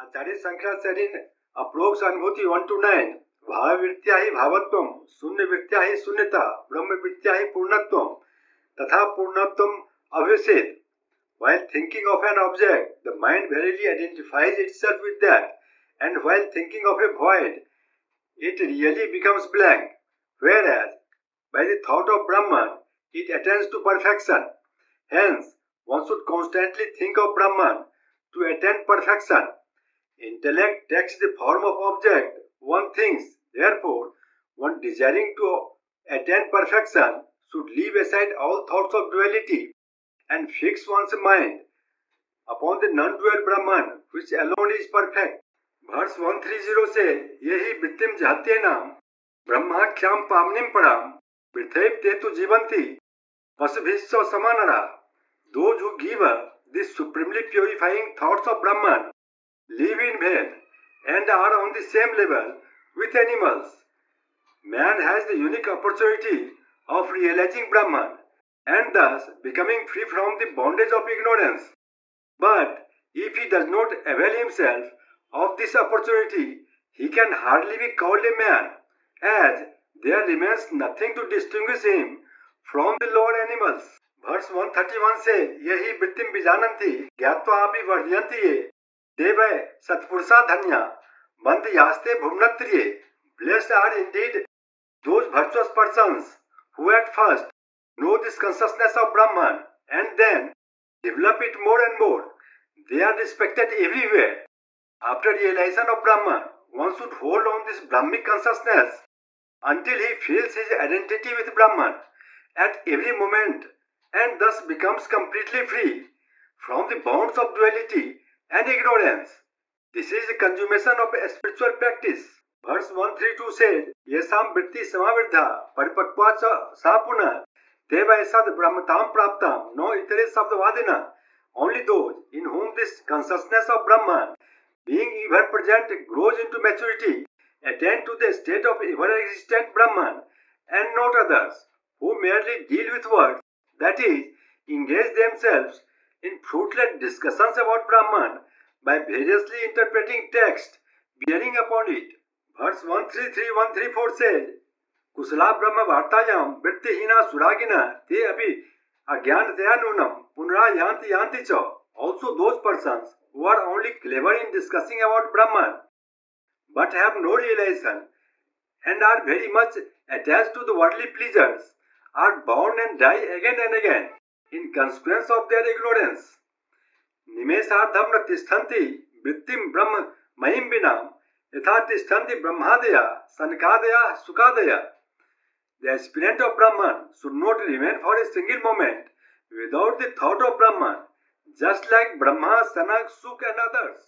Acharya Shankara said in Aparokshanubhuti 1 to 9, भाववृत्त्या ही भावत्वम, शून्यवृत्त्या ही शून्यता, ब्रह्मवृत्त्या ही पूर्णत्वम, तथा पूर्णत्वम अभिषेद. While thinking of an object, the mind verily identifies itself with that, and while thinking of a void, it really becomes blank, whereas by the thought of Brahman, it attains to perfection. Hence, one should constantly think of Brahman to attain perfection. Intellect takes the form of object one thinks. Therefore, one desiring to attain perfection should leave aside all thoughts of duality and fix one's mind upon the non-dual Brahman, which alone is perfect. Verse 130 से यही वृत्तिम जहते नाम ब्रह्माख्याम पावनिम पराम वृथैव ते तु जीवन्ति पशुभिस्व समानरा. Those who give this supremely purifying thoughts of Brahman live in vain and are on the same level with animals. Man has the unique opportunity of realizing Brahman and thus becoming free from the bondage of ignorance. But if he does not avail himself of this opportunity, he can hardly be called a man, as there remains nothing to distinguish him from the lower animals. Verse 131 से यही वृत्तिम बीजानन्ति ज्ञात्वा अपि वर्धयन्ति ये देव सत्पुरुषा धन्या बन्धयास्ते भुवनत्रिये. Blessed are indeed those virtuous persons who at first know this consciousness of Brahman and then develop it more and more. They are respected everywhere. After realization of Brahman, one should hold on this Brahmic consciousness until he feels his identity with Brahman at every moment and thus becomes completely free from the bonds of duality and ignorance. This is the consummation of a spiritual practice. Verse 132 said, Yesam vritti samavriddha paripakva sa punah deva esad brahmatam praptam no itere sabdavadina. Only those in whom this consciousness of Brahman, being ever present, grows into maturity, attain to the state of ever existent Brahman, and not others, who merely deal with words, that is, engage themselves in fruitless discussions about Brahman by variously interpreting text bearing upon it. Verse 133-134 says, Kusala Brahma Vartayam Vrittihina Suragina Te Api Agyanataya Nunam Punra Yanti Yanti Cha. Also those persons who are only clever in discussing about Brahman but have no realization and are very much attached to the worldly pleasures are born and die again and again in consequence of their ignorance. Nimesardham na tishtanti vrittim brahma mahim binam yatha tishtanti brahmadaya sankadaya sukadaya. The aspirant of Brahman should not remain for a single moment without the thought of Brahman, just like Brahma, Sanak, Suk and others.